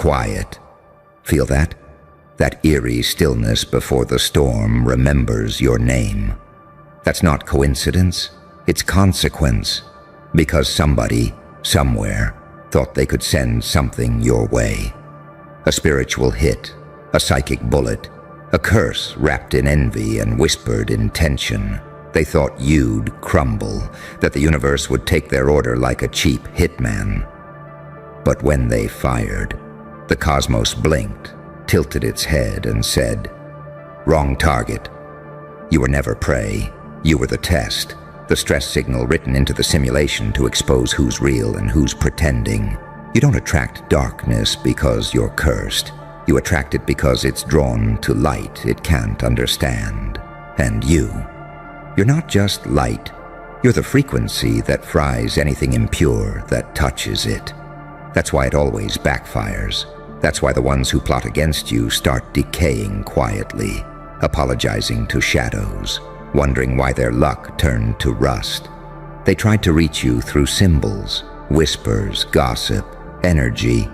quiet. Feel that? That eerie stillness before the storm remembers your name. That's not coincidence, it's consequence. Because somebody, somewhere, thought they could send something your way. A spiritual hit, a psychic bullet, a curse wrapped in envy and whispered intention. They thought you'd crumble, that the universe would take their order like a cheap hitman. But when they fired, the cosmos blinked, tilted its head and said, "Wrong target. You were never prey. You were the test, the stress signal written into the simulation to expose who's real and who's pretending. You don't attract darkness because you're cursed. You attract it because it's drawn to light it can't understand. And you're not just light. You're the frequency that fries anything impure that touches it. That's why it always backfires. That's why the ones who plot against you start decaying quietly, apologizing to shadows, wondering why their luck turned to rust. They tried to reach you through symbols, whispers, gossip, energy.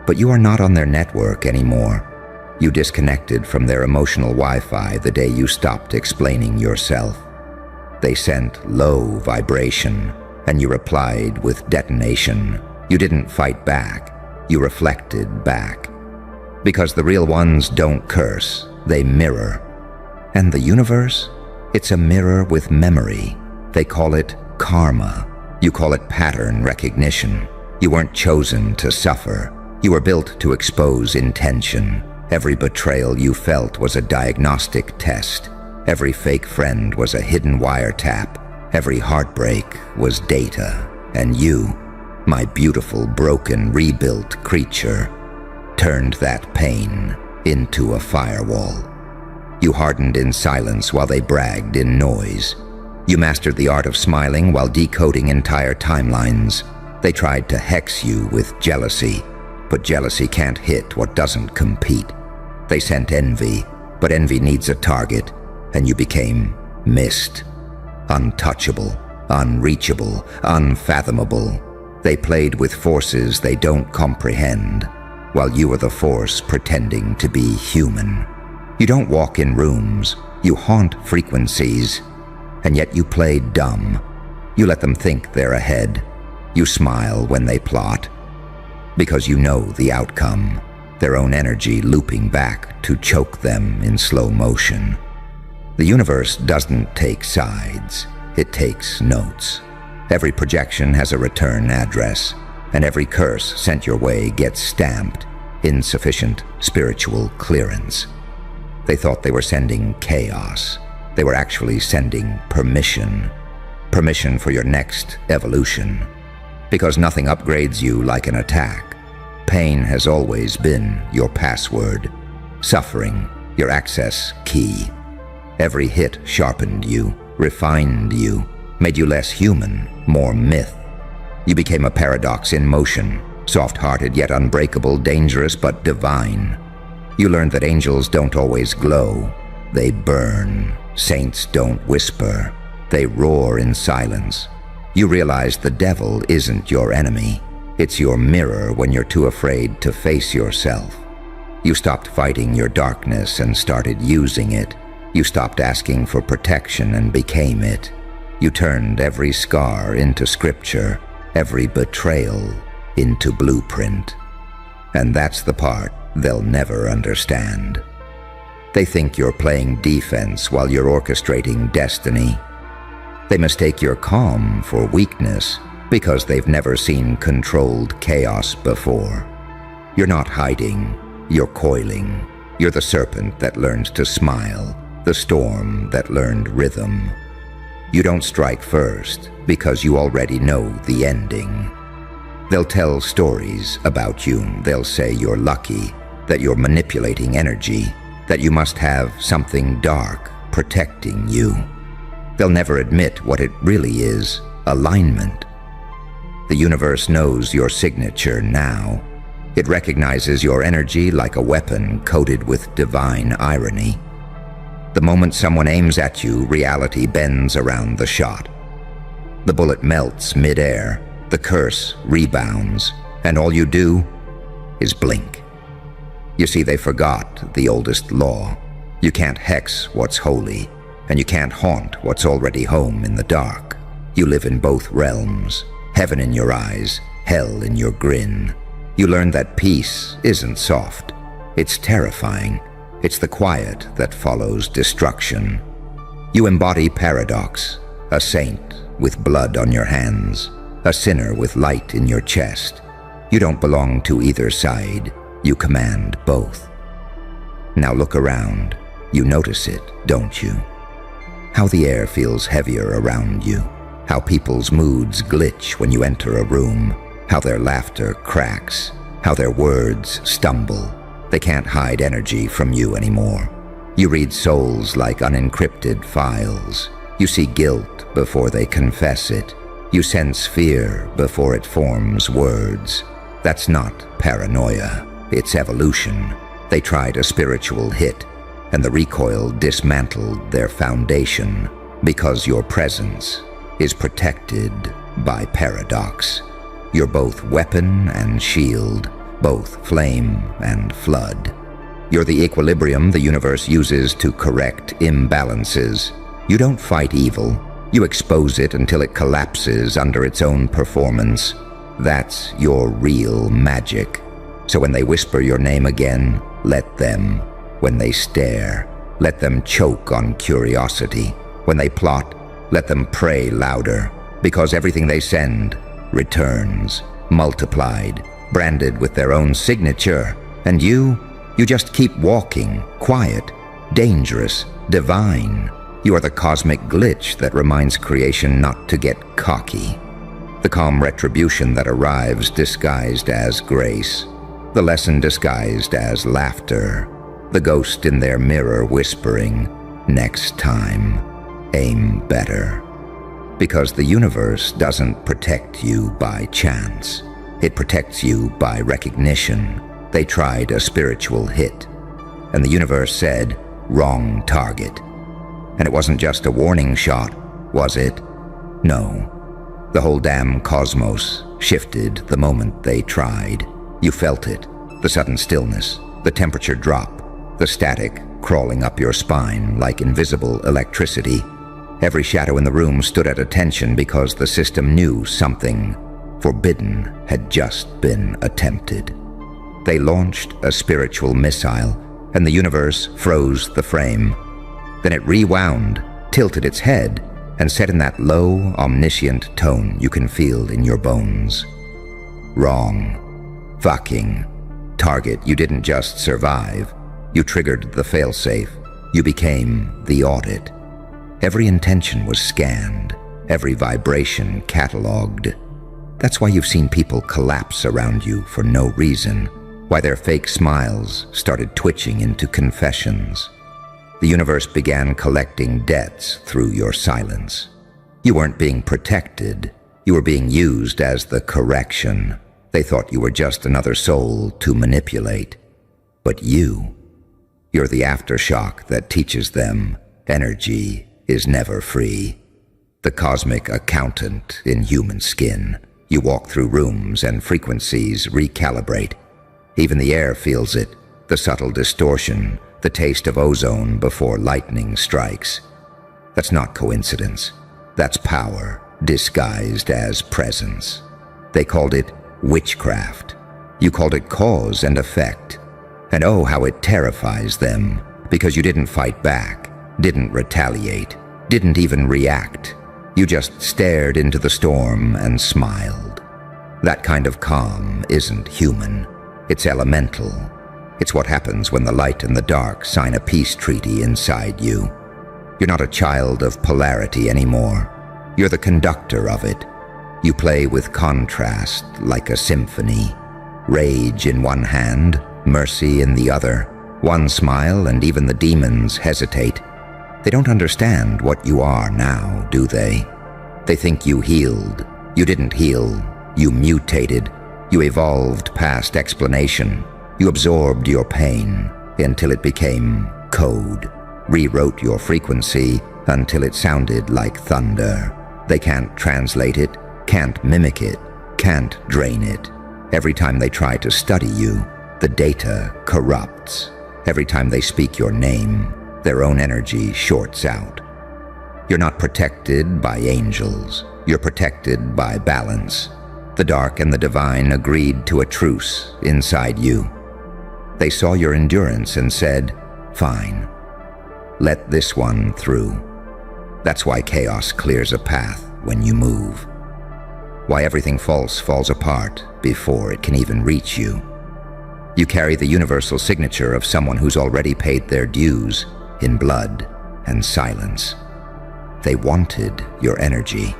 But you are not on their network anymore. You disconnected from their emotional Wi-Fi the day you stopped explaining yourself. They sent low vibration, and you replied with detonation. You didn't fight back. You reflected back. Because the real ones don't curse, they mirror. And the universe? It's a mirror with memory. They call it karma. You call it pattern recognition. You weren't chosen to suffer. You were built to expose intention. Every betrayal you felt was a diagnostic test. Every fake friend was a hidden wiretap. Every heartbreak was data. And you, my beautiful, broken, rebuilt creature, turned that pain into a firewall. You hardened in silence while they bragged in noise. You mastered the art of smiling while decoding entire timelines. They tried to hex you with jealousy, but jealousy can't hit what doesn't compete. They sent envy, but envy needs a target, and you became mist. Untouchable, unreachable, unfathomable. They played with forces they don't comprehend, while you are the force pretending to be human. You don't walk in rooms, you haunt frequencies, and yet you play dumb. You let them think they're ahead. You smile when they plot, because you know the outcome, their own energy looping back to choke them in slow motion. The universe doesn't take sides, it takes notes. Every projection has a return address, and every curse sent your way gets stamped, insufficient spiritual clearance. They thought they were sending chaos. They were actually sending permission. Permission for your next evolution. Because nothing upgrades you like an attack. Pain has always been your password. Suffering, your access key. Every hit sharpened you, refined you, made you less human, more myth. You became a paradox in motion, soft-hearted yet unbreakable, dangerous but divine. You learned that angels don't always glow, they burn. Saints don't whisper, they roar in silence. You realized the devil isn't your enemy. It's your mirror when you're too afraid to face yourself. You stopped fighting your darkness and started using it. You stopped asking for protection and became it. You turned every scar into scripture, every betrayal into blueprint. And that's the part they'll never understand. They think you're playing defense while you're orchestrating destiny. They mistake your calm for weakness because they've never seen controlled chaos before. You're not hiding, you're coiling. You're the serpent that learns to smile, the storm that learned rhythm. You don't strike first because you already know the ending. They'll tell stories about you. They'll say you're lucky, that you're manipulating energy, that you must have something dark protecting you. They'll never admit what it really is, alignment. The universe knows your signature now. It recognizes your energy like a weapon coated with divine irony. The moment someone aims at you, reality bends around the shot. The bullet melts mid-air, the curse rebounds, and all you do is blink. You see, they forgot the oldest law. You can't hex what's holy, and you can't haunt what's already home in the dark. You live in both realms, heaven in your eyes, hell in your grin. You learn that peace isn't soft. It's terrifying. It's the quiet that follows destruction. You embody paradox, a saint with blood on your hands, a sinner with light in your chest. You don't belong to either side. You command both. Now look around. You notice it, don't you? How the air feels heavier around you. How people's moods glitch when you enter a room. How their laughter cracks. How their words stumble. They can't hide energy from you anymore. You read souls like unencrypted files. You see guilt before they confess it. You sense fear before it forms words. That's not paranoia. It's evolution. They tried a spiritual hit, and the recoil dismantled their foundation because your presence is protected by paradox. You're both weapon and shield, both flame and flood. You're the equilibrium the universe uses to correct imbalances. You don't fight evil. You expose it until it collapses under its own performance. That's your real magic. So when they whisper your name again, let them. When they stare, let them choke on curiosity. When they plot, let them pray louder, because everything they send returns, multiplied, branded with their own signature. And you just keep walking, quiet, dangerous, divine. You are the cosmic glitch that reminds creation not to get cocky. The calm retribution that arrives disguised as grace. The lesson disguised as laughter. The ghost in their mirror whispering, next time, aim better. Because the universe doesn't protect you by chance. It protects you by recognition. They tried a spiritual hit, and the universe said, wrong target. And it wasn't just a warning shot, was it? No. The whole damn cosmos shifted the moment they tried. You felt it, the sudden stillness, the temperature drop, the static crawling up your spine like invisible electricity. Every shadow in the room stood at attention because the system knew something forbidden had just been attempted. They launched a spiritual missile, and the universe froze the frame. Then it rewound, tilted its head, and said in that low, omniscient tone you can feel in your bones, wrong. Fucking. Target, you didn't just survive. You triggered the failsafe. You became the audit. Every intention was scanned, every vibration catalogued. That's why you've seen people collapse around you for no reason, why their fake smiles started twitching into confessions. The universe began collecting debts through your silence. You weren't being protected. You were being used as the correction. They thought you were just another soul to manipulate. But you're the aftershock that teaches them energy is never free. The cosmic accountant in human skin. You walk through rooms and frequencies recalibrate. Even the air feels it, the subtle distortion, the taste of ozone before lightning strikes. That's not coincidence. That's power disguised as presence. They called it witchcraft. You called it cause and effect. And oh, how it terrifies them, because you didn't fight back, didn't retaliate, didn't even react. You just stared into the storm and smiled. That kind of calm isn't human. It's elemental. It's what happens when the light and the dark sign a peace treaty inside you. You're not a child of polarity anymore. You're the conductor of it. You play with contrast like a symphony. Rage in one hand, mercy in the other. One smile and even the demons hesitate. They don't understand what you are now, do they? They think you healed. You didn't heal. You mutated. You evolved past explanation. You absorbed your pain until it became code. Rewrote your frequency until it sounded like thunder. They can't translate it, can't mimic it, can't drain it. Every time they try to study you, The data corrupts. Every time they speak your name, their own energy shorts out. You're not protected by angels. You're protected by balance. The dark and the divine agreed to a truce inside you. They saw your endurance and said, "Fine. Let this one through." That's why chaos clears a path when you move. Why everything false falls apart before it can even reach you. You carry the universal signature of someone who's already paid their dues in blood and silence. They wanted your energy.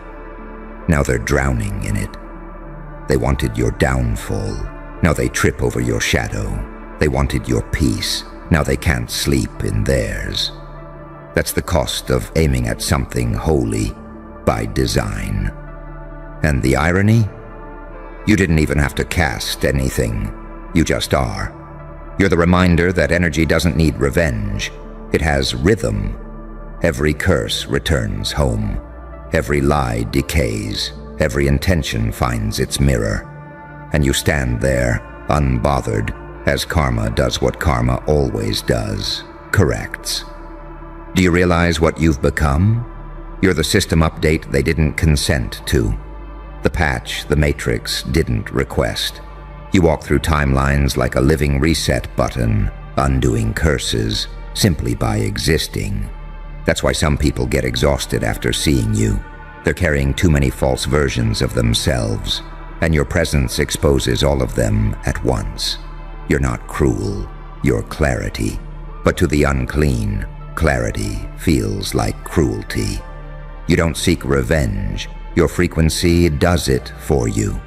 Now they're drowning in it. They wanted your downfall. Now they trip over your shadow. They wanted your peace. Now they can't sleep in theirs. That's the cost of aiming at something holy by design. And the irony? You didn't even have to cast anything. You just are. You're the reminder that energy doesn't need revenge. It has rhythm. Every curse returns home. Every lie decays. Every intention finds its mirror. And you stand there, unbothered, as karma does what karma always does, corrects. Do you realize what you've become? You're the system update they didn't consent to. The patch the Matrix didn't request. You walk through timelines like a living reset button, undoing curses, simply by existing. That's why some people get exhausted after seeing you. They're carrying too many false versions of themselves, and your presence exposes all of them at once. You're not cruel, you're clarity. But to the unclean, clarity feels like cruelty. You don't seek revenge. Your frequency does it for you.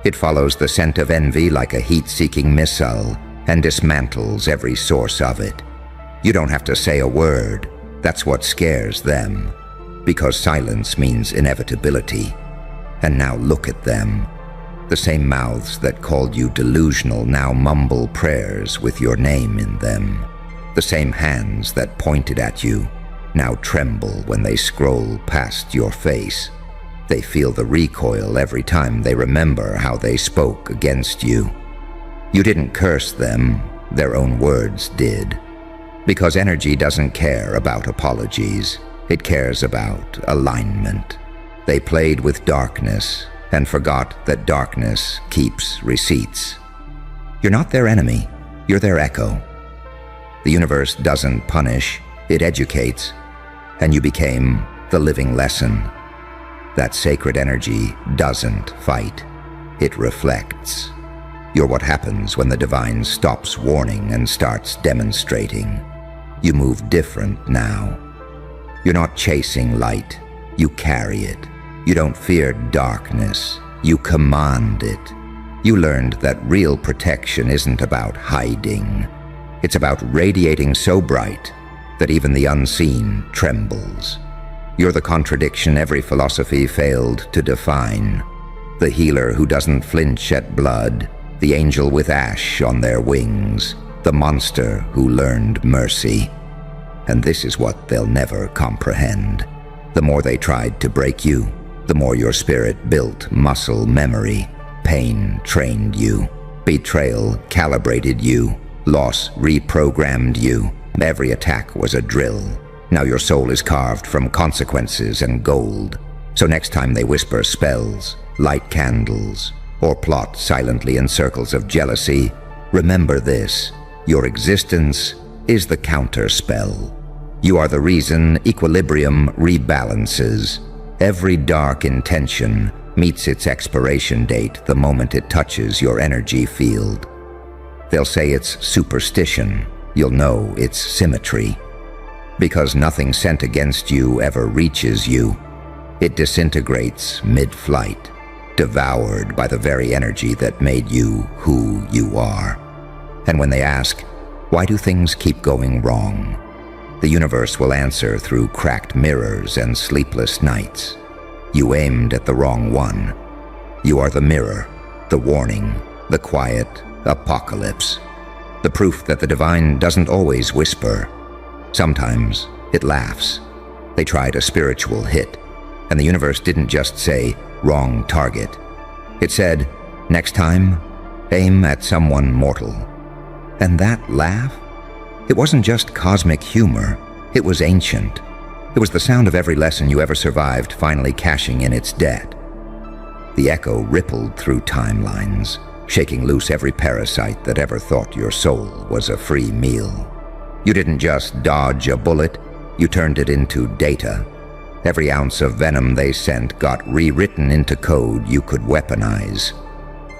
It follows the scent of envy like a heat-seeking missile and dismantles every source of it. You don't have to say a word. That's what scares them, because silence means inevitability. And now look at them. The same mouths that called you delusional now mumble prayers with your name in them. The same hands that pointed at you now tremble when they scroll past your face. They feel the recoil every time they remember how they spoke against you. You didn't curse them, their own words did. Because energy doesn't care about apologies. It cares about alignment. They played with darkness and forgot that darkness keeps receipts. You're not their enemy, you're their echo. The universe doesn't punish, it educates, and you became the living lesson. That sacred energy doesn't fight, it reflects. You're what happens when the divine stops warning and starts demonstrating. You move different now. You're not chasing light, you carry it. You don't fear darkness, you command it. You learned that real protection isn't about hiding. It's about radiating so bright that even the unseen trembles. You're the contradiction every philosophy failed to define. The healer who doesn't flinch at blood, the angel with ash on their wings, the monster who learned mercy. And this is what they'll never comprehend. The more they tried to break you, the more your spirit built muscle memory. Pain trained you. Betrayal calibrated you. Loss reprogrammed you. Every attack was a drill. Now your soul is carved from consequences and gold. So next time they whisper spells, light candles, or plot silently in circles of jealousy, remember this: your existence is the counterspell. You are the reason equilibrium rebalances. Every dark intention meets its expiration date the moment it touches your energy field. They'll say it's superstition. You'll know it's symmetry. Because nothing sent against you ever reaches you. It disintegrates mid-flight, devoured by the very energy that made you who you are. And when they ask, why do things keep going wrong? The universe will answer through cracked mirrors and sleepless nights. You aimed at the wrong one. You are the mirror, the warning, the quiet apocalypse. The proof that the divine doesn't always whisper. Sometimes it laughs. They tried a spiritual hit, and the universe didn't just say, wrong target. It said, next time, aim at someone mortal. And that laugh? It wasn't just cosmic humor, it was ancient. It was the sound of every lesson you ever survived finally cashing in its debt. The echo rippled through timelines, shaking loose every parasite that ever thought your soul was a free meal. You didn't just dodge a bullet, you turned it into data. Every ounce of venom they sent got rewritten into code you could weaponize.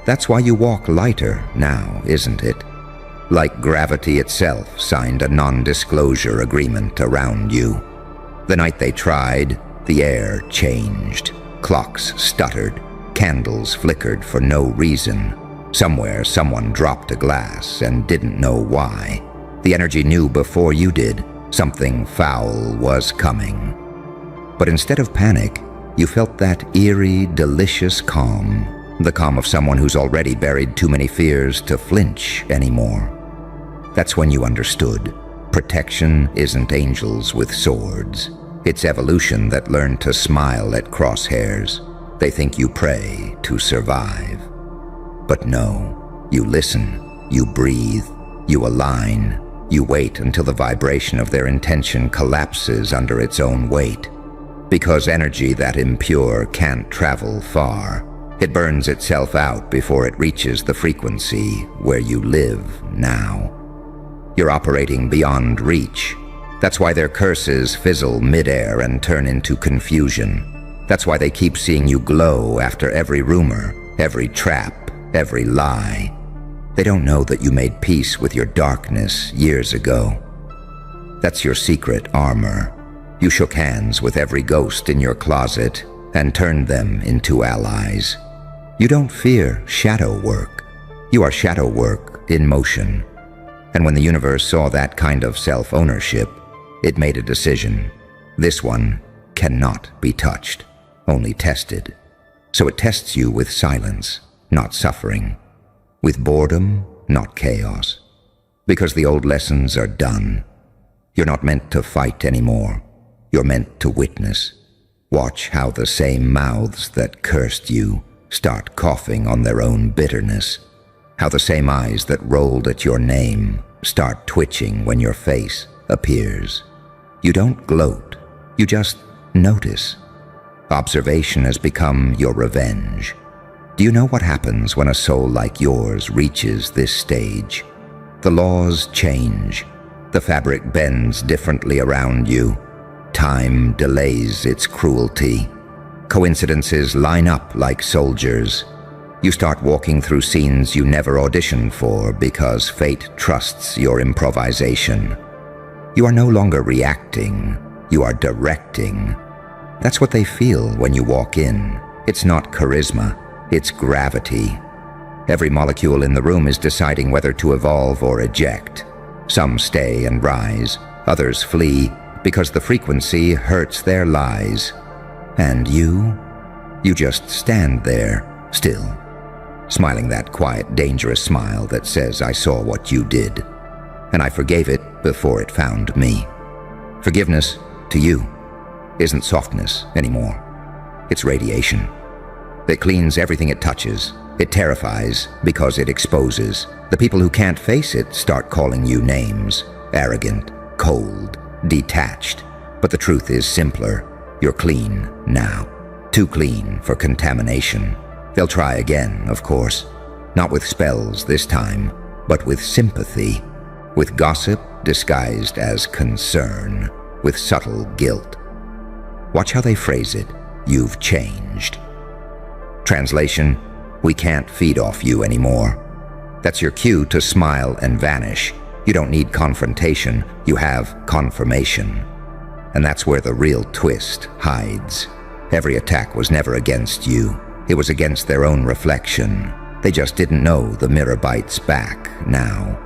That's why you walk lighter now, isn't it? Like gravity itself signed a non-disclosure agreement around you. The night they tried, the air changed. Clocks stuttered. Candles flickered for no reason. Somewhere, someone dropped a glass and didn't know why. The energy knew before you did. Something foul was coming. But instead of panic, you felt that eerie, delicious calm. The calm of someone who's already buried too many fears to flinch anymore. That's when you understood. Protection isn't angels with swords. It's evolution that learned to smile at crosshairs. They think you pray to survive. But no, you listen, you breathe, you align, you wait until the vibration of their intention collapses under its own weight. Because energy that impure can't travel far. It burns itself out before it reaches the frequency where you live now. You're operating beyond reach. That's why their curses fizzle midair and turn into confusion. That's why they keep seeing you glow after every rumor, every trap, every lie. They don't know that you made peace with your darkness years ago. That's your secret armor. You shook hands with every ghost in your closet and turned them into allies. You don't fear shadow work. You are shadow work in motion. And when the universe saw that kind of self-ownership, it made a decision. This one cannot be touched, only tested. So it tests you with silence, not suffering. With boredom, not chaos. Because the old lessons are done. You're not meant to fight anymore. You're meant to witness. Watch how the same mouths that cursed you start coughing on their own bitterness. How the same eyes that rolled at your name start twitching when your face appears. You don't gloat, you just notice. Observation has become your revenge. Do you know what happens when a soul like yours reaches this stage? The laws change. The fabric bends differently around you. Time delays its cruelty. Coincidences line up like soldiers. You start walking through scenes you never auditioned for because fate trusts your improvisation. You are no longer reacting, you are directing. That's what they feel when you walk in. It's not charisma, it's gravity. Every molecule in the room is deciding whether to evolve or eject. Some stay and rise, others flee because the frequency hurts their lies. And you just stand there, still. Smiling that quiet, dangerous smile that says, I saw what you did, and I forgave it before it found me. Forgiveness, to you, isn't softness anymore. It's radiation. It cleans everything it touches. It terrifies because it exposes. The people who can't face it start calling you names. Arrogant, cold, detached. But the truth is simpler. You're clean now. Too clean for contamination. They'll try again, of course. Not with spells this time, but with sympathy. With gossip disguised as concern. With subtle guilt. Watch how they phrase it. You've changed. Translation, we can't feed off you anymore. That's your cue to smile and vanish. You don't need confrontation, you have confirmation. And that's where the real twist hides. Every attack was never against you. It was against their own reflection. They just didn't know the mirror bites back now.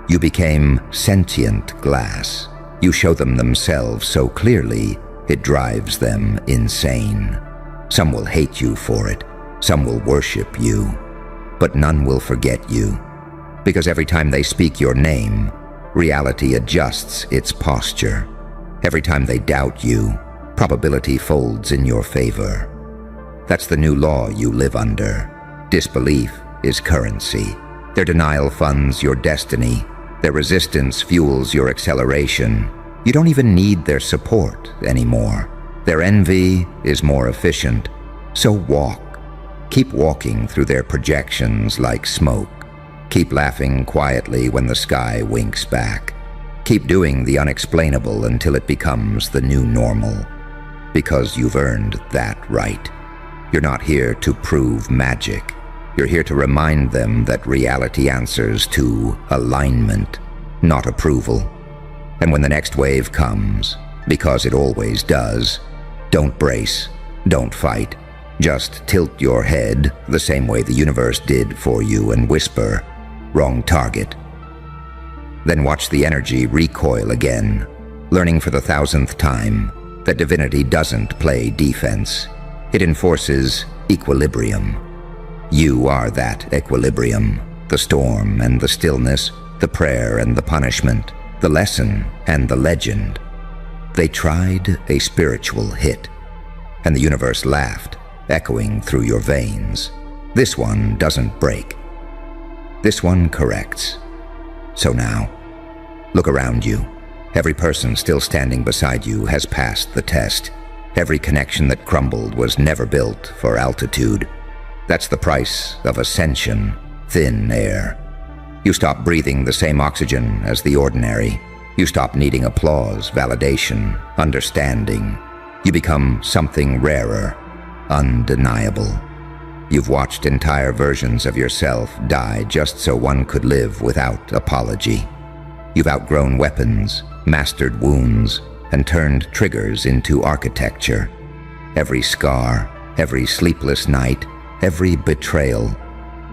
You became sentient glass. You show them themselves so clearly, it drives them insane. Some will hate you for it. Some will worship you. But none will forget you. Because every time they speak your name, reality adjusts its posture. Every time they doubt you, probability folds in your favor. That's the new law you live under. Disbelief is currency. Their denial funds your destiny. Their resistance fuels your acceleration. You don't even need their support anymore. Their envy is more efficient. So walk. Keep walking through their projections like smoke. Keep laughing quietly when the sky winks back. Keep doing the unexplainable until it becomes the new normal. Because you've earned that right. You're not here to prove magic. You're here to remind them that reality answers to alignment, not approval. And when the next wave comes, because it always does, don't brace, don't fight. Just tilt your head the same way the universe did for you and whisper, "Wrong target." Then watch the energy recoil again, learning for the 1,000th time that divinity doesn't play defense. It enforces equilibrium. You are that equilibrium, the storm and the stillness, the prayer and the punishment, the lesson and the legend. They tried a spiritual hit, and the universe laughed, echoing through your veins. This one doesn't break. This one corrects. So now, look around you. Every person still standing beside you has passed the test. Every connection that crumbled was never built for altitude. That's the price of ascension, thin air. You stop breathing the same oxygen as the ordinary. You stop needing applause, validation, understanding. You become something rarer, undeniable. You've watched entire versions of yourself die just so one could live without apology. You've outgrown weapons, mastered wounds, and turned triggers into architecture. Every scar, every sleepless night, every betrayal.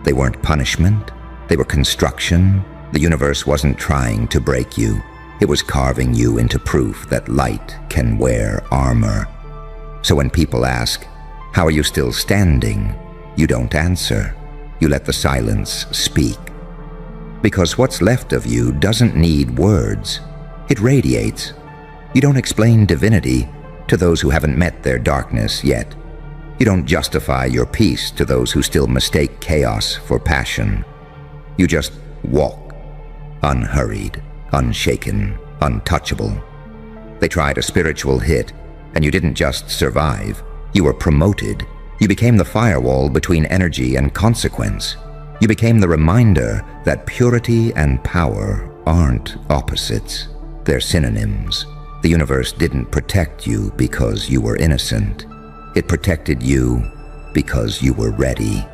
They weren't punishment, they were construction. The universe wasn't trying to break you. It was carving you into proof that light can wear armor. So when people ask, "How are you still standing?" you don't answer. You let the silence speak. Because what's left of you doesn't need words. It radiates. You don't explain divinity to those who haven't met their darkness yet. You don't justify your peace to those who still mistake chaos for passion. You just walk, unhurried, unshaken, untouchable. They tried a spiritual hit, and you didn't just survive. You were promoted. You became the firewall between energy and consequence. You became the reminder that purity and power aren't opposites. They're synonyms. The universe didn't protect you because you were innocent. It protected you because you were ready.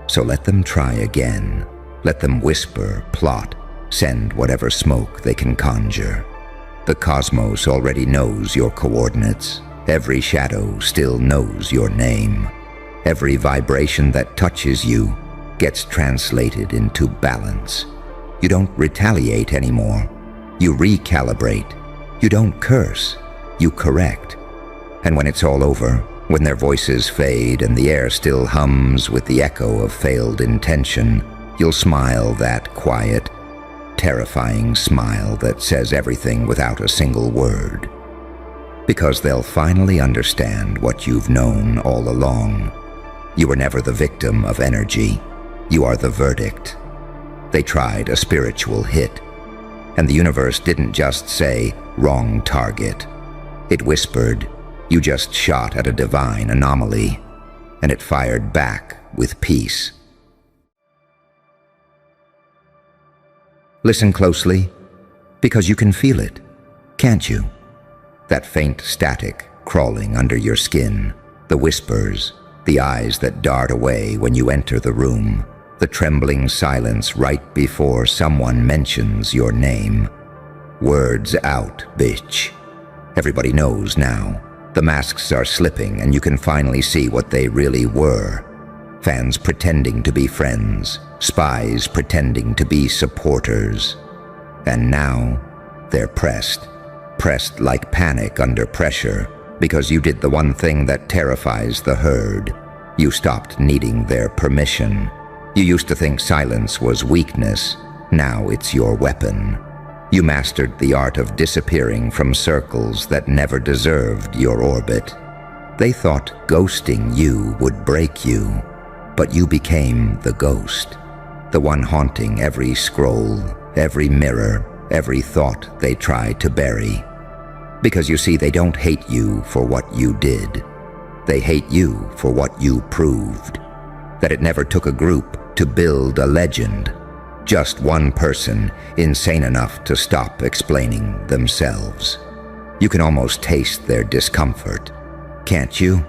So let them try again. Let them whisper, plot, send whatever smoke they can conjure. The cosmos already knows your coordinates. Every shadow still knows your name. Every vibration that touches you gets translated into balance. You don't retaliate anymore. You recalibrate. You don't curse. You correct. And when it's all over, when their voices fade and the air still hums with the echo of failed intention, you'll smile that quiet, terrifying smile that says everything without a single word. Because they'll finally understand what you've known all along. You were never the victim of energy. You are the verdict. They tried a spiritual hit, and the universe didn't just say, "Wrong target." It whispered, "You just shot at a divine anomaly," and it fired back with peace. Listen closely, because you can feel it, can't you? That faint static crawling under your skin, the whispers, the eyes that dart away when you enter the room, the trembling silence right before someone mentions your name. Words out, bitch. Everybody knows now. The masks are slipping and you can finally see what they really were. Fans pretending to be friends, spies pretending to be supporters. And now, they're pressed like panic under pressure, because you did the one thing that terrifies the herd. You stopped needing their permission. You used to think silence was weakness. Now it's your weapon. You mastered the art of disappearing from circles that never deserved your orbit. They thought ghosting you would break you, but you became the ghost. the one haunting every scroll, every mirror, every thought they try to bury. Because you see, they don't hate you for what you did. They hate you for what you proved. That it never took a group to build a legend. Just one person insane enough to stop explaining themselves. You can almost taste their discomfort, can't you?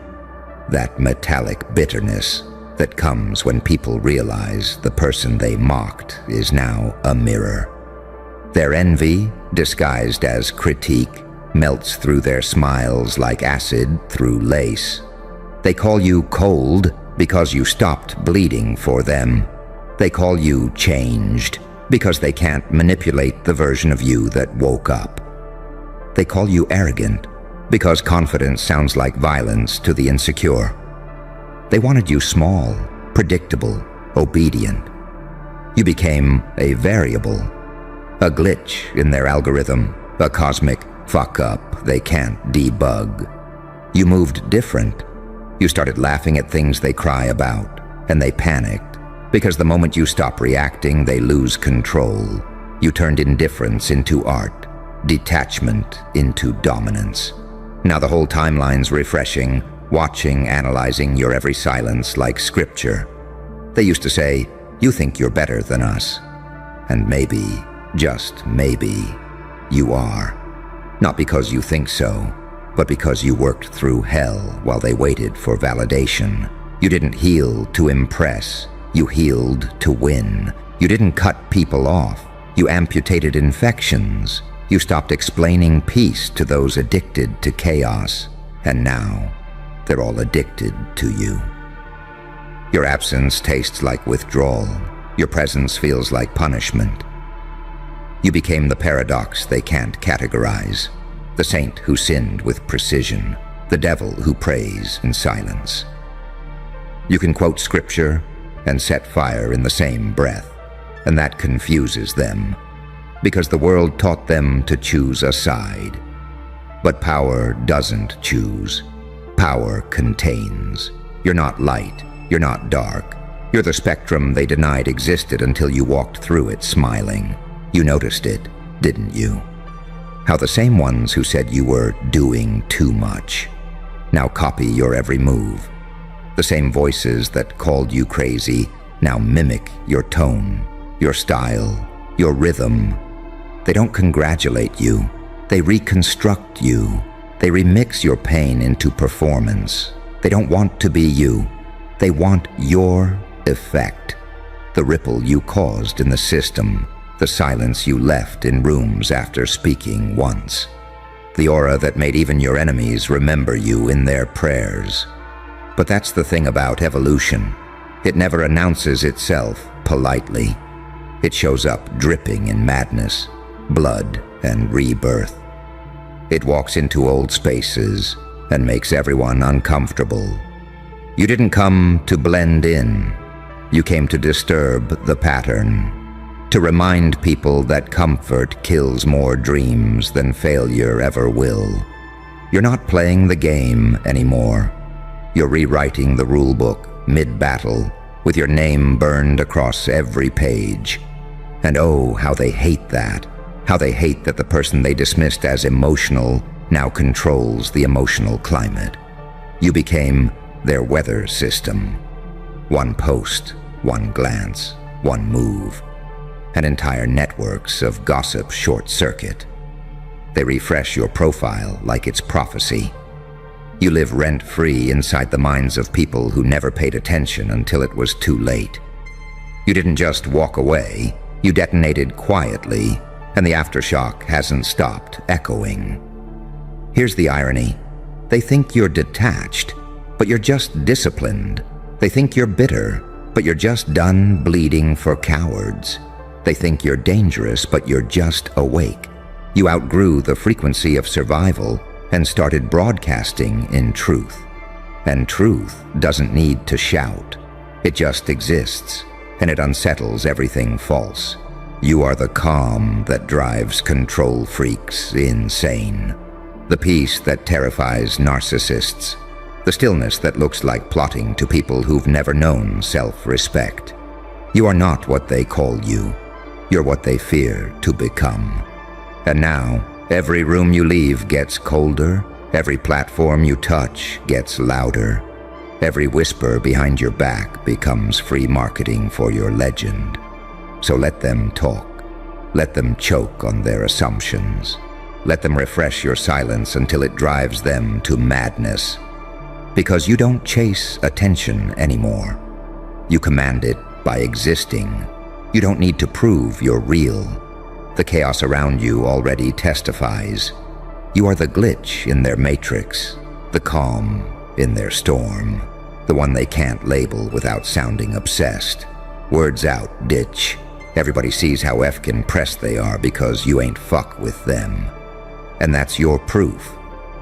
That metallic bitterness that comes when people realize the person they mocked is now a mirror. Their envy, disguised as critique, melts through their smiles like acid through lace. They call you cold because you stopped bleeding for them. They call you changed because they can't manipulate the version of you that woke up. They call you arrogant because confidence sounds like violence to the insecure. They wanted you small, predictable, obedient. You became a variable, a glitch in their algorithm, a cosmic fuck-up they can't debug. You moved different. You started laughing at things they cry about, and they panicked, because the moment you stop reacting, they lose control. You turned indifference into art, detachment into dominance. Now the whole timeline's refreshing, watching, analyzing your every silence like scripture. They used to say, "You think you're better than us." And maybe, just maybe, you are. Not because you think so, but because you worked through hell while they waited for validation. You didn't heal to impress, you healed to win. You didn't cut people off, you amputated infections. You stopped explaining peace to those addicted to chaos, and now they're all addicted to you. Your absence tastes like withdrawal. Your presence feels like punishment. You became the paradox they can't categorize, the saint who sinned with precision, the devil who prays in silence. You can quote scripture and set fire in the same breath, and that confuses them, because the world taught them to choose a side. But power doesn't choose. Power contains. You're not light, you're not dark. You're the spectrum they denied existed until you walked through it smiling. You noticed it, didn't you? How the same ones who said you were doing too much now copy your every move. The same voices that called you crazy now mimic your tone, your style, your rhythm. They don't congratulate you, they reconstruct you. They remix your pain into performance. They don't want to be you, they want your effect. The ripple you caused in the system, the silence you left in rooms after speaking once. The aura that made even your enemies remember you in their prayers. But that's the thing about evolution. It never announces itself politely. It shows up dripping in madness, blood, and rebirth. It walks into old spaces and makes everyone uncomfortable. You didn't come to blend in. You came to disturb the pattern, to remind people that comfort kills more dreams than failure ever will. You're not playing the game anymore. You're rewriting the rulebook mid-battle, with your name burned across every page. And oh, how they hate that. How they hate that the person they dismissed as emotional now controls the emotional climate. You became their weather system. One post, one glance, one move. And entire networks of gossip short-circuit. They refresh your profile like it's prophecy. You live rent-free inside the minds of people who never paid attention until it was too late. You didn't just walk away, you detonated quietly, and the aftershock hasn't stopped echoing. Here's the irony. They think you're detached, but you're just disciplined. They think you're bitter, but you're just done bleeding for cowards. They think you're dangerous, but you're just awake. You outgrew the frequency of survival and started broadcasting in truth. And truth doesn't need to shout. It just exists, and it unsettles everything false. You are the calm that drives control freaks insane. The peace that terrifies narcissists. The stillness that looks like plotting to people who've never known self-respect. You are not what they call you. You're what they fear to become. And now, every room you leave gets colder. Every platform you touch gets louder. Every whisper behind your back becomes free marketing for your legend. So let them talk. Let them choke on their assumptions. Let them refresh your silence until it drives them to madness. Because you don't chase attention anymore. You command it by existing. You don't need to prove you're real. The chaos around you already testifies. You are the glitch in their matrix, the calm in their storm, the one they can't label without sounding obsessed. Words out, ditch. Everybody sees how effkin' pressed they are because you ain't fuck with them. And that's your proof.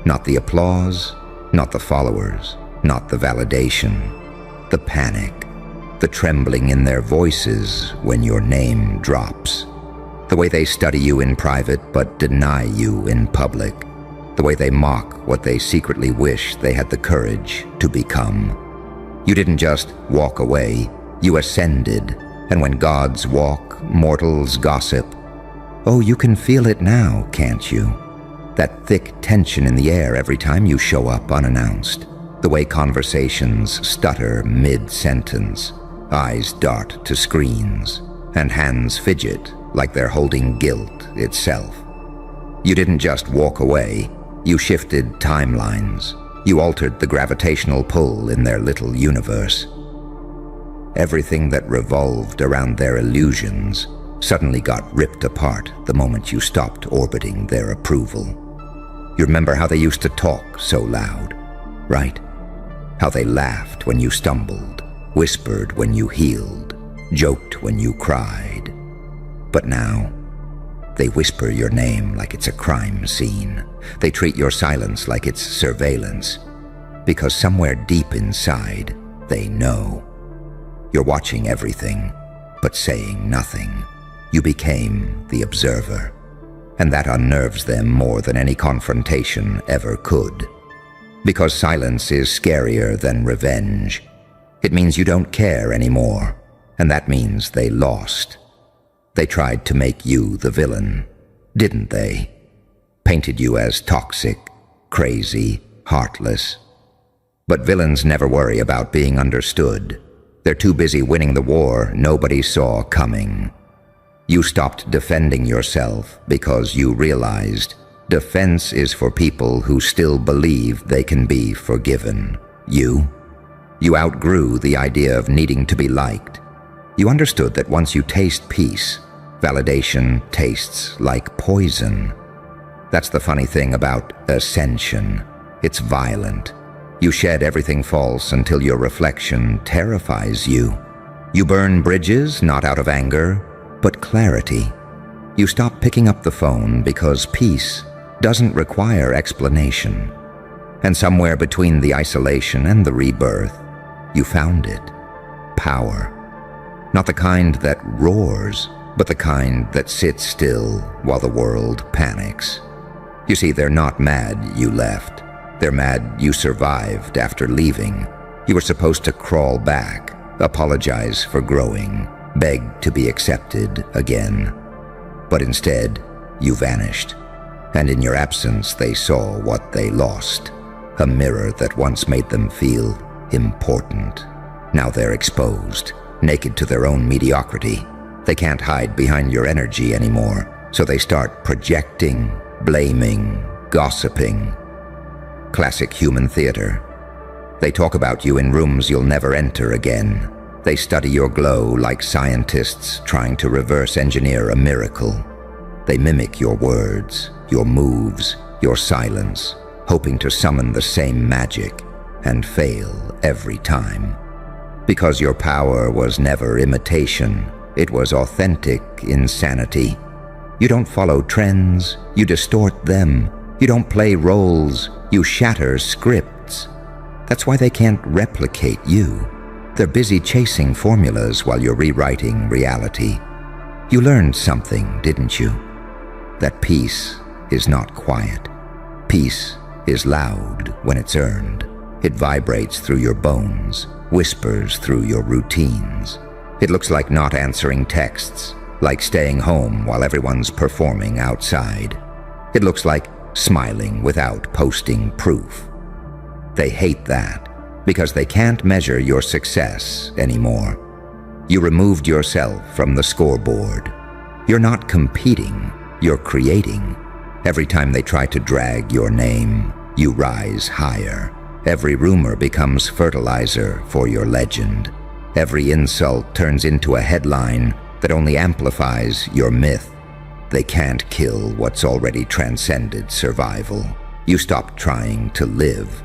Not the applause, not the followers, not the validation. The panic, the trembling in their voices when your name drops. The way they study you in private but deny you in public. The way they mock what they secretly wish they had the courage to become. You didn't just walk away, you ascended. And when gods walk, mortals gossip. Oh, you can feel it now, can't you? That thick tension in the air every time you show up unannounced. The way conversations stutter mid-sentence. Eyes dart to screens, and hands fidget like they're holding guilt itself. You didn't just walk away, you shifted timelines. You altered the gravitational pull in their little universe. Everything that revolved around their illusions suddenly got ripped apart the moment you stopped orbiting their approval. You remember how they used to talk so loud, right? How they laughed when you stumbled, whispered when you healed, joked when you cried. But now, they whisper your name like it's a crime scene. They treat your silence like it's surveillance. Because somewhere deep inside, they know. You're watching everything, but saying nothing. You became the observer. And that unnerves them more than any confrontation ever could. Because silence is scarier than revenge. It means you don't care anymore, and that means they lost. They tried to make you the villain, didn't they? Painted you as toxic, crazy, heartless. But villains never worry about being understood. They're too busy winning the war nobody saw coming. You stopped defending yourself because you realized defense is for people who still believe they can be forgiven. You outgrew the idea of needing to be liked. You understood that once you taste peace, validation tastes like poison. That's the funny thing about ascension. It's violent. You shed everything false until your reflection terrifies you. You burn bridges not out of anger, but clarity. You stop picking up the phone because peace doesn't require explanation. And somewhere between the isolation and the rebirth, you found it. Power. Not the kind that roars, but the kind that sits still while the world panics. You see, they're not mad you left. They're mad you survived after leaving. You were supposed to crawl back, apologize for growing, beg to be accepted again. But instead, you vanished. And in your absence, they saw what they lost. A mirror that once made them feel important. Now they're exposed, naked to their own mediocrity. They can't hide behind your energy anymore, so they start projecting, blaming, gossiping. Classic human theater. They talk about you in rooms you'll never enter again. They study your glow like scientists trying to reverse engineer a miracle. They mimic your words, your moves, your silence, hoping to summon the same magic, and fail every time. Because your power was never imitation, it was authentic insanity. You don't follow trends, you distort them. You don't play roles, you shatter scripts. That's why they can't replicate you. They're busy chasing formulas while you're rewriting reality. You learned something, didn't you? That peace is not quiet. Peace is loud when it's earned. It vibrates through your bones, whispers through your routines. It looks like not answering texts, like staying home while everyone's performing outside. It looks like smiling without posting proof. They hate that because they can't measure your success anymore. You removed yourself from the scoreboard. You're not competing, you're creating. Every time they try to drag your name, you rise higher. Every rumor becomes fertilizer for your legend. Every insult turns into a headline that only amplifies your myth. They can't kill what's already transcended survival. You stop trying to live.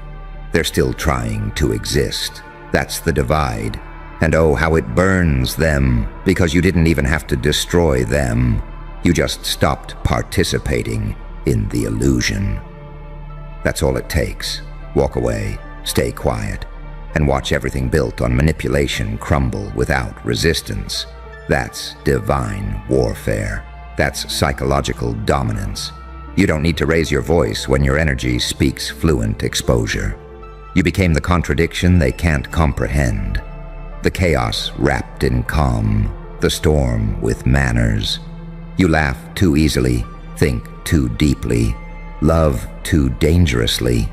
They're still trying to exist. That's the divide. And oh, how it burns them, because you didn't even have to destroy them. You just stopped participating in the illusion. That's all it takes. Walk away, stay quiet, and watch everything built on manipulation crumble without resistance. That's divine warfare. That's psychological dominance. You don't need to raise your voice when your energy speaks fluent exposure. You became the contradiction they can't comprehend. The chaos wrapped in calm, the storm with manners. You laugh too easily, think too deeply, love too dangerously.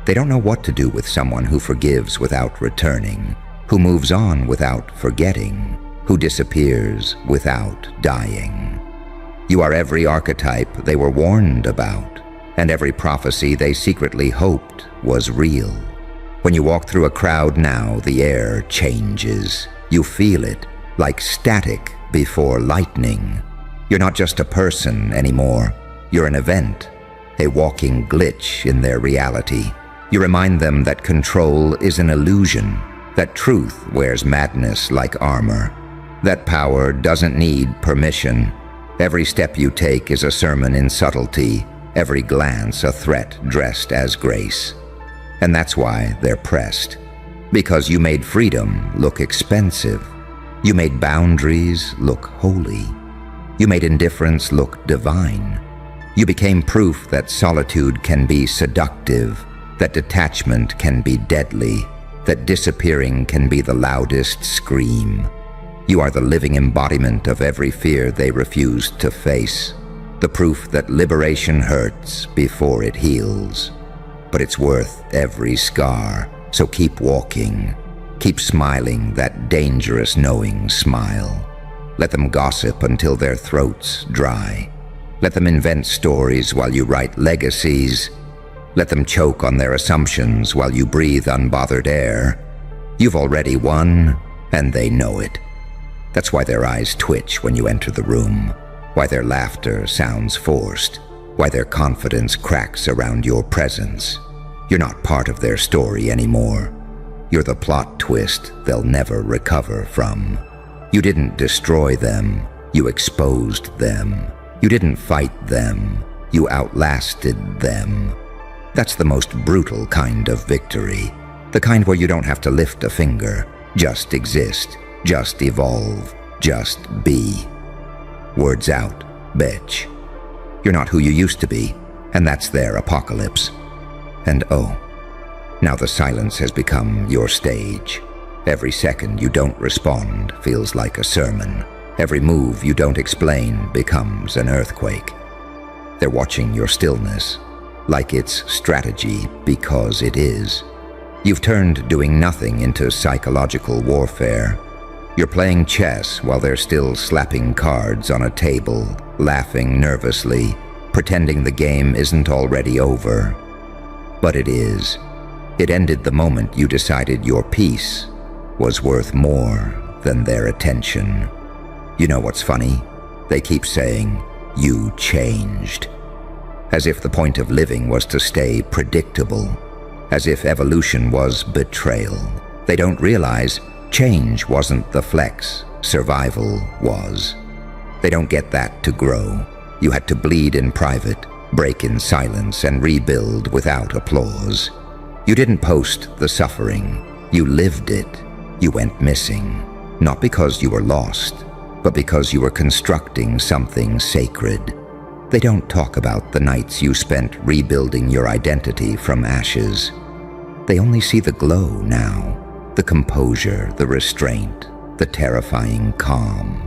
They don't know what to do with someone who forgives without returning, who moves on without forgetting, who disappears without dying. You are every archetype they were warned about, and every prophecy they secretly hoped was real. When you walk through a crowd now, the air changes. You feel it, like static before lightning. You're not just a person anymore. You're an event, a walking glitch in their reality. You remind them that control is an illusion, that truth wears madness like armor, that power doesn't need permission. Every step you take is a sermon in subtlety, every glance a threat dressed as grace. And that's why they're pressed. Because you made freedom look expensive. You made boundaries look holy. You made indifference look divine. You became proof that solitude can be seductive, that detachment can be deadly, that disappearing can be the loudest scream. You are the living embodiment of every fear they refused to face, the proof that liberation hurts before it heals. But it's worth every scar, so keep walking. Keep smiling that dangerous knowing smile. Let them gossip until their throats dry. Let them invent stories while you write legacies. Let them choke on their assumptions while you breathe unbothered air. You've already won, and they know it. That's why their eyes twitch when you enter the room, why their laughter sounds forced, why their confidence cracks around your presence. You're not part of their story anymore. You're the plot twist they'll never recover from. You didn't destroy them, you exposed them. You didn't fight them, you outlasted them. That's the most brutal kind of victory, the kind where you don't have to lift a finger, just exist, just evolve, just be. Words out, bitch. You're not who you used to be, and that's their apocalypse. And oh, now the silence has become your stage. Every second you don't respond feels like a sermon. Every move you don't explain becomes an earthquake. They're watching your stillness, like it's strategy because it is. You've turned doing nothing into psychological warfare. You're playing chess while they're still slapping cards on a table, laughing nervously, pretending the game isn't already over. But it is. It ended the moment you decided your peace was worth more than their attention. You know what's funny? They keep saying, you changed. As if the point of living was to stay predictable. As if evolution was betrayal. They don't realize change wasn't the flex, survival was. They don't get that to grow. You had to bleed in private, break in silence, and rebuild without applause. You didn't post the suffering. You lived it. You went missing. Not because you were lost, but because you were constructing something sacred. They don't talk about the nights you spent rebuilding your identity from ashes. They only see the glow now, the composure, the restraint, the terrifying calm.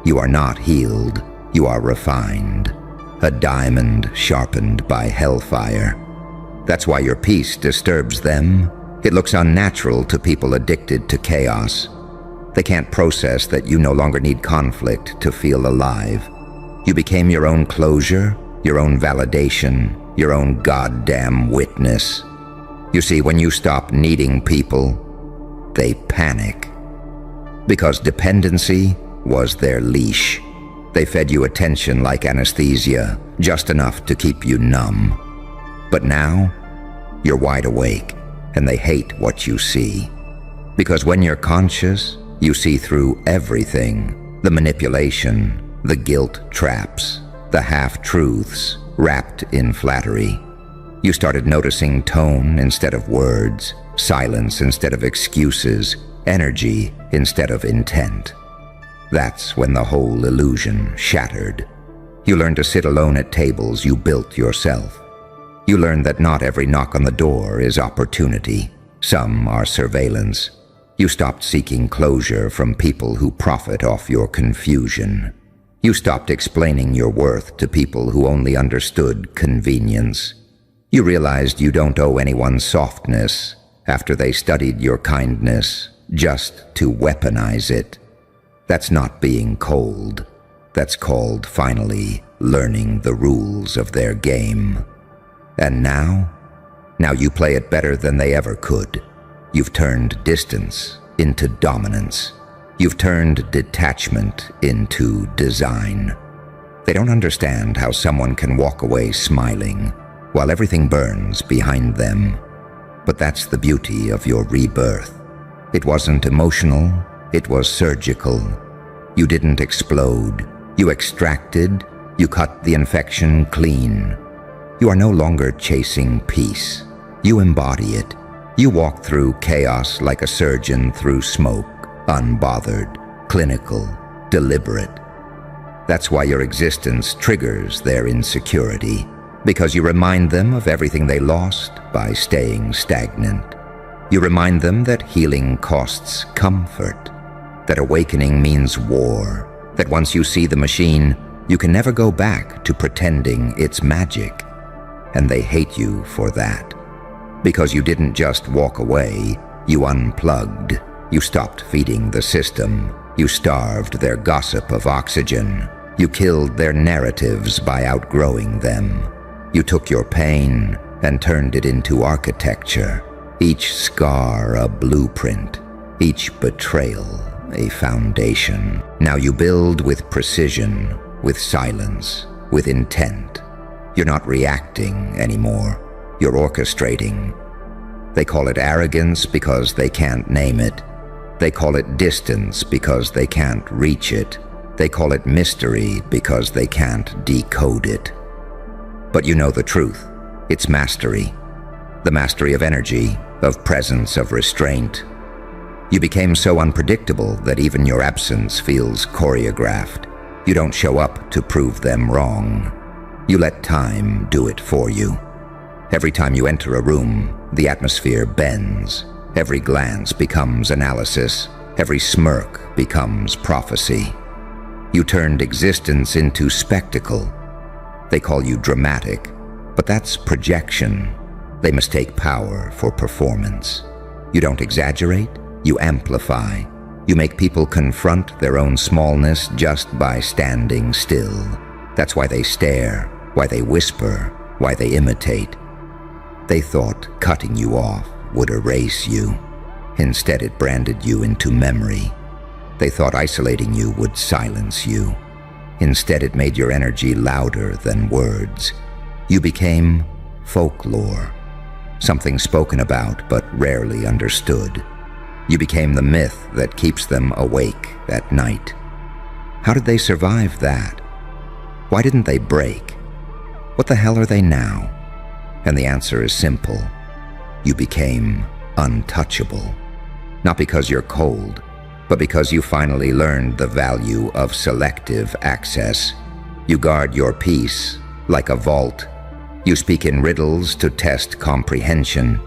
You are not healed, you are refined, a diamond sharpened by hellfire. That's why your peace disturbs them. It looks unnatural to people addicted to chaos. They can't process that you no longer need conflict to feel alive. You became your own closure, your own validation, your own goddamn witness. You see, when you stop needing people, they panic. Because dependency was their leash. They fed you attention like anesthesia, just enough to keep you numb. But now, you're wide awake, and they hate what you see. Because when you're conscious, you see through everything: the manipulation, the guilt traps, the half-truths wrapped in flattery. You started noticing tone instead of words, silence instead of excuses, energy instead of intent. That's when the whole illusion shattered. You learned to sit alone at tables you built yourself. You learned that not every knock on the door is opportunity. Some are surveillance. You stopped seeking closure from people who profit off your confusion. You stopped explaining your worth to people who only understood convenience. You realized you don't owe anyone softness after they studied your kindness just to weaponize it. That's not being cold. That's called finally learning the rules of their game. And now you play it better than they ever could. You've turned distance into dominance. You've turned detachment into design. They don't understand how someone can walk away smiling while everything burns behind them. But that's the beauty of your rebirth. It wasn't emotional, it was surgical. You didn't explode. You extracted, you cut the infection clean. You are no longer chasing peace. You embody it. You walk through chaos like a surgeon through smoke, unbothered, clinical, deliberate. That's why your existence triggers their insecurity, because you remind them of everything they lost by staying stagnant. You remind them that healing costs comfort, that awakening means war, that once you see the machine, you can never go back to pretending it's magic. And they hate you for that. Because you didn't just walk away, you unplugged. You stopped feeding the system. You starved their gossip of oxygen. You killed their narratives by outgrowing them. You took your pain and turned it into architecture. Each scar a blueprint, each betrayal a foundation. Now you build with precision, with silence, with intent. You're not reacting anymore. You're orchestrating. They call it arrogance because they can't name it. They call it distance because they can't reach it. They call it mystery because they can't decode it. But you know the truth. It's mastery. The mastery of energy, of presence, of restraint. You became so unpredictable that even your absence feels choreographed. You don't show up to prove them wrong. You let time do it for you. Every time you enter a room, the atmosphere bends. Every glance becomes analysis. Every smirk becomes prophecy. You turned existence into spectacle. They call you dramatic, but that's projection. They mistake power for performance. You don't exaggerate, you amplify. You make people confront their own smallness just by standing still. That's why they stare, why they whisper, why they imitate. They thought cutting you off would erase you. Instead, it branded you into memory. They thought isolating you would silence you. Instead, it made your energy louder than words. You became folklore, something spoken about but rarely understood. You became the myth that keeps them awake at night. How did they survive that? Why didn't they break? What the hell are they now? And the answer is simple. You became untouchable. Not because you're cold, but because you finally learned the value of selective access. You guard your peace like a vault. You speak in riddles to test comprehension.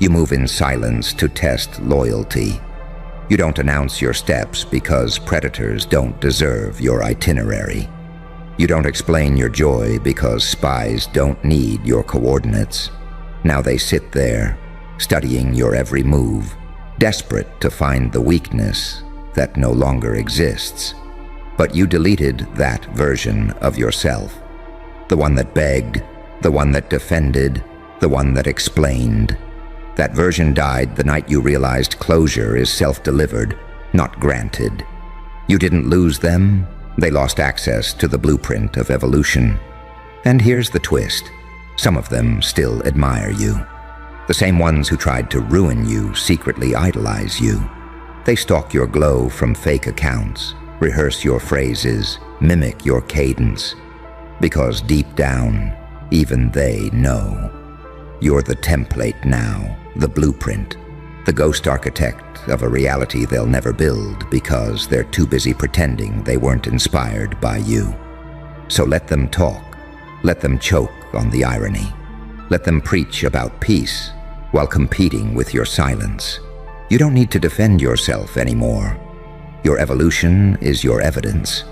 You move in silence to test loyalty. You don't announce your steps because predators don't deserve your itinerary. You don't explain your joy because spies don't need your coordinates. Now they sit there, studying your every move, desperate to find the weakness that no longer exists. But you deleted that version of yourself. The one that begged, the one that defended, the one that explained. That version died the night you realized closure is self-delivered, not granted. You didn't lose them, they lost access to the blueprint of evolution. And here's the twist. Some of them still admire you. The same ones who tried to ruin you secretly idolize you. They stalk your glow from fake accounts, rehearse your phrases, mimic your cadence. Because deep down, even they know. You're the template now, the blueprint, the ghost architect of a reality they'll never build because they're too busy pretending they weren't inspired by you. So let them talk, let them choke on the irony, let them preach about peace while competing with your silence. You don't need to defend yourself anymore. Your evolution is your evidence.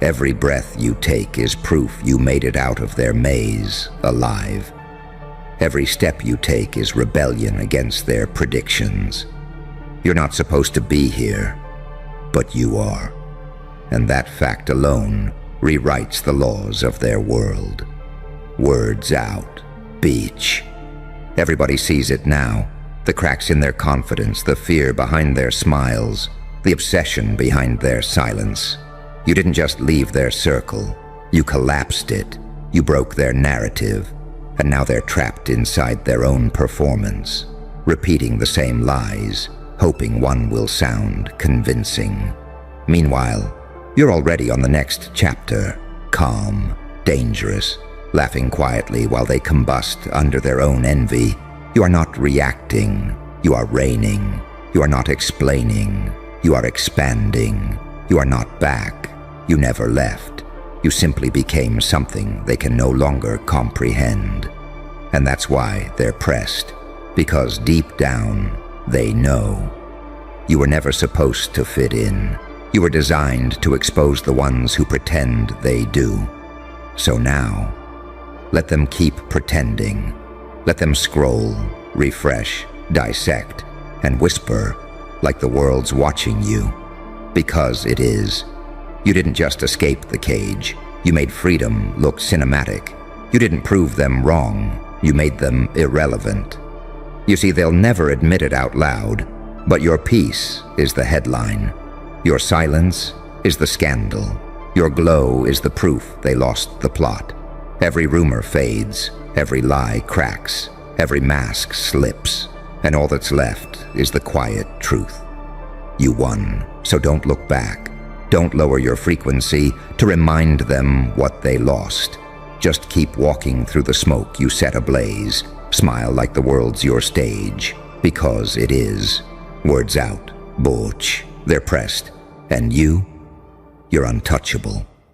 Every breath you take is proof you made it out of their maze alive. Every step you take is rebellion against their predictions. You're not supposed to be here, but you are. And that fact alone rewrites the laws of their world. Words out, beach. Everybody sees it now. The cracks in their confidence, the fear behind their smiles, the obsession behind their silence. You didn't just leave their circle. You collapsed it. You broke their narrative. And now they're trapped inside their own performance, repeating the same lies, hoping one will sound convincing. Meanwhile, you're already on the next chapter, calm, dangerous, laughing quietly while they combust under their own envy. You are not reacting, you are reigning. You are not explaining, you are expanding. You are not back, you never left. You simply became something they can no longer comprehend. And that's why they're pressed, because deep down, they know. You were never supposed to fit in. You were designed to expose the ones who pretend they do. So now, let them keep pretending. Let them scroll, refresh, dissect, and whisper like the world's watching you. Because it is. You didn't just escape the cage. You made freedom look cinematic. You didn't prove them wrong. You made them irrelevant. You see, they'll never admit it out loud, but your peace is the headline. Your silence is the scandal. Your glow is the proof they lost the plot. Every rumor fades, every lie cracks, every mask slips, and all that's left is the quiet truth. You won, so don't look back. Don't lower your frequency to remind them what they lost. Just keep walking through the smoke you set ablaze. Smile like the world's your stage, because it is. Words out, butch, they're pressed. And you're untouchable.